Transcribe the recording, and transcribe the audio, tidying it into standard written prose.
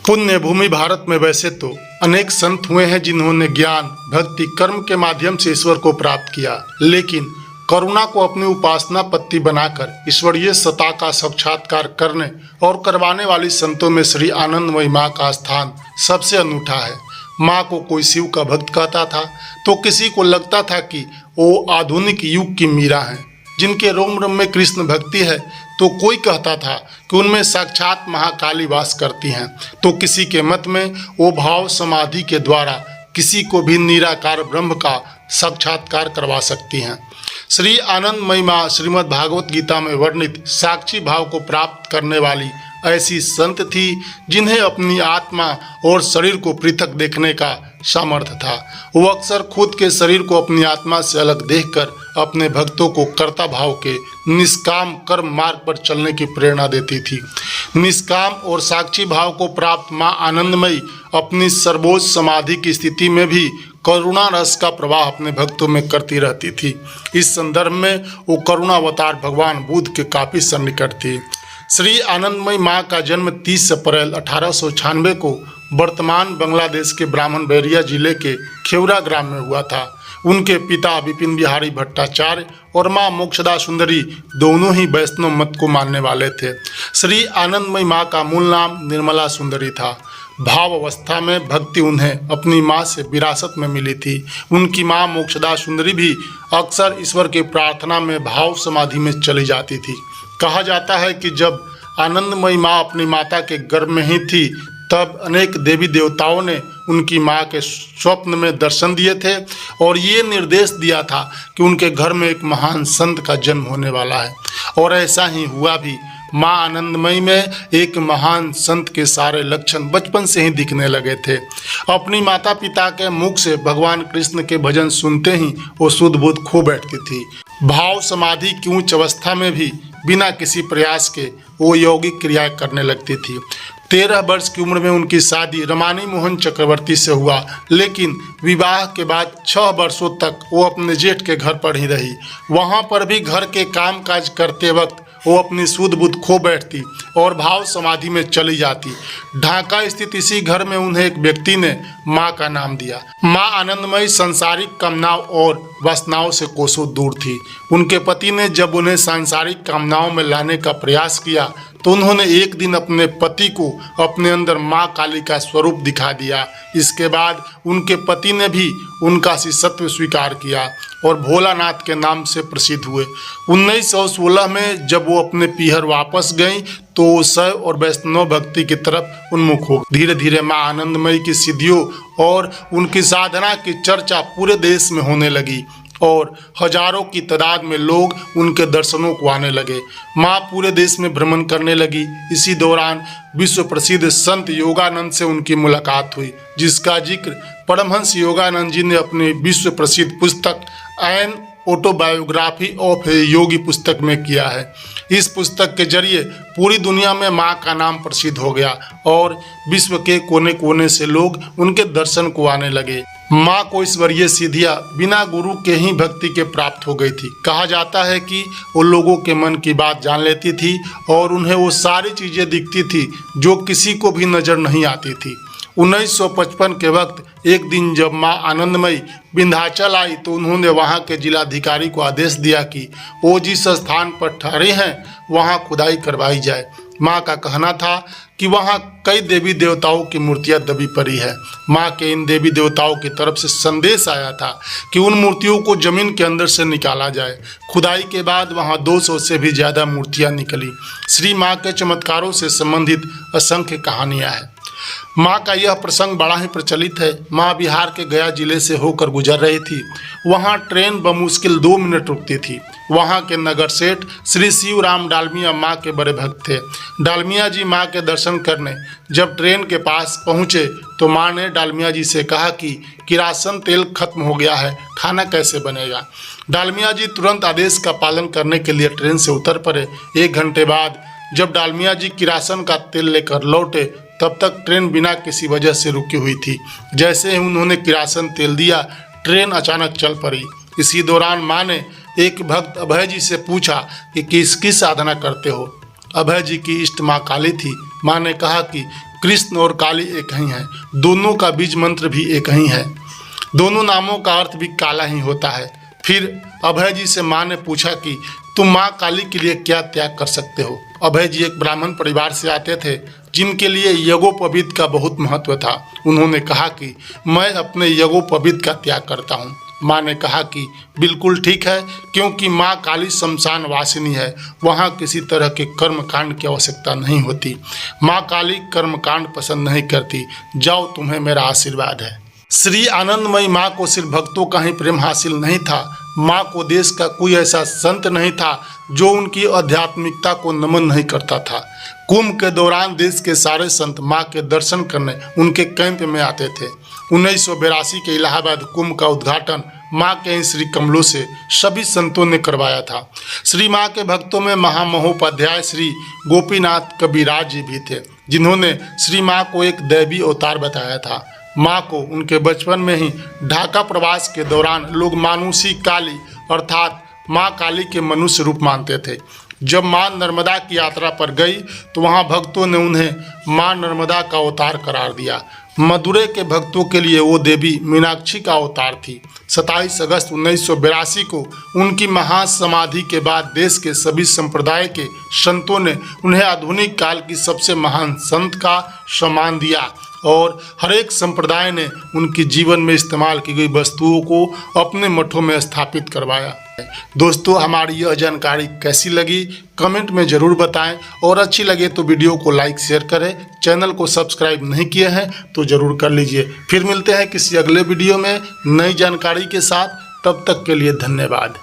पुण्य भूमि भारत में वैसे तो अनेक संत हुए हैं जिन्होंने ज्ञान, भक्ति, कर्म के माध्यम से ईश्वर को प्राप्त किया, लेकिन करुणा को अपनी उपासना पत्ति बनाकर ईश्वरीय सत्ता का साक्षात्कार करने और करवाने वाली संतों में श्री आनंदमयी माँ का स्थान सबसे अनूठा है। माँ को कोई शिव का भक्त कहता था तो किसी को लगता था कि वो आधुनिक युग की मीरा हैं, जिनके रोम रोम में कृष्ण भक्ति है, तो कोई कहता था कि उनमें साक्षात महाकाली वास करती हैं, तो किसी के मत में वो भाव समाधि के द्वारा किसी को भी निराकार ब्रह्म का साक्षात्कार करवा सकती हैं। श्री आनंदमयी माँ श्रीमद् भागवत गीता में वर्णित साक्षी भाव को प्राप्त करने वाली ऐसी संत थी जिन्हें अपनी आत्मा और शरीर को पृथक देखने का सामर्थ्य था। वो अक्सर खुद के शरीर को अपनी आत्मा से अलग देखकर अपने भक्तों को कर्ता भाव के निष्काम कर्म मार्ग पर चलने की प्रेरणा देती थी। निष्काम और साक्षी भाव को प्राप्त माँ आनंदमयी अपनी सर्वोच्च समाधि की स्थिति में भी करुणा रस का प्रवाह अपने भक्तों में करती रहती थी। इस संदर्भ में वो करुणावतार भगवान बुद्ध के काफी सन्निकट थी। श्री आनंदमयी माँ का जन्म 30 अप्रैल 1896 को वर्तमान बांग्लादेश के ब्राह्मणबेरिया जिले के खेवरा ग्राम में हुआ था। उनके पिता विपिन बिहारी भट्टाचार्य और माँ मोक्षदा सुंदरी दोनों ही वैष्णव मत को मानने वाले थे। श्री आनंदमयी माँ का मूल नाम निर्मला सुंदरी था। भाव अवस्था में भक्ति उन्हें अपनी माँ से विरासत में मिली थी। उनकी माँ मोक्षदा सुंदरी भी अक्सर ईश्वर की प्रार्थना में भाव समाधि में चली जाती थी। कहा जाता है कि जब आनंदमयी माँ अपनी माता के गर्भ में ही थी तब अनेक देवी देवताओं ने उनकी माँ के स्वप्न में दर्शन दिए थे और ये निर्देश दिया था कि उनके घर में एक महान संत का जन्म होने वाला है, और ऐसा ही हुआ भी। माँ आनंदमयी में एक महान संत के सारे लक्षण बचपन से ही दिखने लगे थे। अपनी माता पिता के मुख से भगवान कृष्ण के भजन सुनते ही वो शुद्ध बुद्ध खो बैठती थी। भाव समाधि की उच्च अवस्था में भी बिना किसी प्रयास के वो यौगिक क्रियाएं करने लगती थी। 13 वर्ष की उम्र में उनकी शादी रमानी मोहन चक्रवर्ती से हुआ, लेकिन विवाह के बाद 6 वर्षों तक वो अपने जेठ के घर पर ही रही। वहाँ पर भी घर के काम काज करते वक्त वो अपनी शुद्ध बुद्ध खो बैठती और भाव समाधि में चली जाती। ढाका स्थित इसी घर में उन्हें एक व्यक्ति ने माँ का नाम दिया। माँ आनंदमयी सांसारिक कामनाओं और वासनाओं से कोसों दूर थी। उनके पति ने जब उन्हें सांसारिक कामनाओं में लाने का प्रयास किया तो उन्होंने एक दिन अपने पति को अपने अंदर माँ काली का स्वरूप दिखा दिया। इसके बाद उनके पति ने भी उनका शिष्यत्व स्वीकार किया और भोलानाथ के नाम से प्रसिद्ध हुए। 1916 में जब वो अपने पीहर वापस गईं तो शैव और वैष्णव भक्ति की तरफ उन्मुख हो। धीरे धीरे माँ आनंदमयी की सिद्धियों और उनकी साधना की चर्चा पूरे देश में होने लगी और हजारों की तादाद में लोग उनके दर्शनों को आने लगे। माँ पूरे देश में भ्रमण करने लगी। इसी दौरान विश्व प्रसिद्ध संत योगानंद से उनकी मुलाकात हुई, जिसका जिक्र परमहंस योगानंद जी ने अपनी विश्व प्रसिद्ध पुस्तक एन ऑटोबायोग्राफी ऑफ ए योगी पुस्तक में किया है। इस पुस्तक के जरिए पूरी दुनिया में माँ का नाम प्रसिद्ध हो गया और विश्व के कोने कोने से लोग उनके दर्शन को आने लगे। माँ को ईश्वरीय सिद्धियाँ बिना गुरु के ही भक्ति के प्राप्त हो गई थी। कहा जाता है कि वो लोगों के मन की बात जान लेती थी और उन्हें वो सारी चीज़ें दिखती थी जो किसी को भी नज़र नहीं आती थी। 1955 के वक्त एक दिन जब माँ आनंदमयी विंध्याचल आई तो उन्होंने वहाँ के जिलाधिकारी को आदेश दिया कि वो जिस स्थान पर ठहरे हैं वहाँ खुदाई करवाई जाए। माँ का कहना था कि वहाँ कई देवी देवताओं की मूर्तियाँ दबी पड़ी है। माँ के इन देवी देवताओं की तरफ से संदेश आया था कि उन मूर्तियों को जमीन के अंदर से निकाला जाए। खुदाई के बाद वहाँ 200 से भी ज़्यादा मूर्तियाँ निकली। श्री माँ के चमत्कारों से संबंधित असंख्य कहानियाँ हैं। माँ का यह प्रसंग बड़ा ही प्रचलित है। माँ बिहार के गया जिले से होकर गुजर रही थी। वहाँ ट्रेन बमुश्किल 2 मिनट रुकती थी। वहाँ के नगर सेठ श्री शिवराम डालमिया माँ के बड़े भक्त थे। डालमिया जी माँ के दर्शन करने जब ट्रेन के पास पहुँचे तो माँ ने डालमिया जी से कहा कि किरासन तेल खत्म हो गया है, खाना कैसे बनेगा। डालमिया जी तुरंत आदेश का पालन करने के लिए ट्रेन से उतर पड़े। 1 घंटे बाद जब डालमिया जी किरासन का तेल लेकर लौटे तब तक ट्रेन बिना किसी वजह से रुकी हुई थी। जैसे ही उन्होंने किरासन तेल दिया, ट्रेन अचानक चल पड़ी। इसी दौरान माँ ने एक भक्त अभय जी से पूछा कि किसकी साधना करते हो। अभय जी की इष्ट माँ काली थी। माँ ने कहा कि कृष्ण और काली एक ही हैं। दोनों का बीज मंत्र भी एक ही है। दोनों नामों का अर्थ भी काला ही होता है। फिर अभय जी से माँ ने पूछा कि तुम माँ काली के लिए क्या त्याग कर सकते हो। अभय जी एक ब्राह्मण परिवार से आते थे जिनके लिए यज्ञोपवीत का बहुत महत्व था। उन्होंने कहा कि मैं अपने यज्ञोपवीत का त्याग करता हूँ। माँ ने कहा कि बिल्कुल ठीक है, क्योंकि माँ काली शमशान वासिनी है, वहाँ किसी तरह के कर्म कांड की आवश्यकता नहीं होती। माँ काली कर्म कांड पसंद नहीं करती। जाओ, तुम्हें मेरा आशीर्वाद है। श्री आनंदमयी माँ को सिर्फ भक्तों का ही प्रेम हासिल नहीं था। माँ को देश का कोई ऐसा संत नहीं था जो उनकी आध्यात्मिकता को नमन नहीं करता था। कुंभ के दौरान देश के सारे संत माँ के दर्शन करने उनके कैंप में आते थे। 1982 के इलाहाबाद कुंभ का उद्घाटन माँ के श्री कमलों से सभी संतों ने करवाया था। श्री माँ के भक्तों में महामहोपाध्याय श्री गोपीनाथ कविराज जी भी थे, जिन्होंने श्री माँ को एक दैवी अवतार बताया था। माँ को उनके बचपन में ही ढाका प्रवास के दौरान लोग मानुषी काली अर्थात माँ काली के मनुष्य रूप मानते थे। जब माँ नर्मदा की यात्रा पर गई तो वहाँ भक्तों ने उन्हें माँ नर्मदा का अवतार करार दिया। मदुरै के भक्तों के लिए वो देवी मीनाक्षी का अवतार थी। 27 अगस्त 1982 को उनकी महासमाधि के बाद देश के सभी संप्रदाय के संतों ने उन्हें आधुनिक काल की सबसे महान संत का सम्मान दिया और हर एक संप्रदाय ने उनके जीवन में इस्तेमाल की गई वस्तुओं को अपने मठों में स्थापित करवाया। दोस्तों, हमारी यह जानकारी कैसी लगी कमेंट में ज़रूर बताएं और अच्छी लगे तो वीडियो को लाइक शेयर करें। चैनल को सब्सक्राइब नहीं किए हैं तो ज़रूर कर लीजिए। फिर मिलते हैं किसी अगले वीडियो में नई जानकारी के साथ। तब तक के लिए धन्यवाद।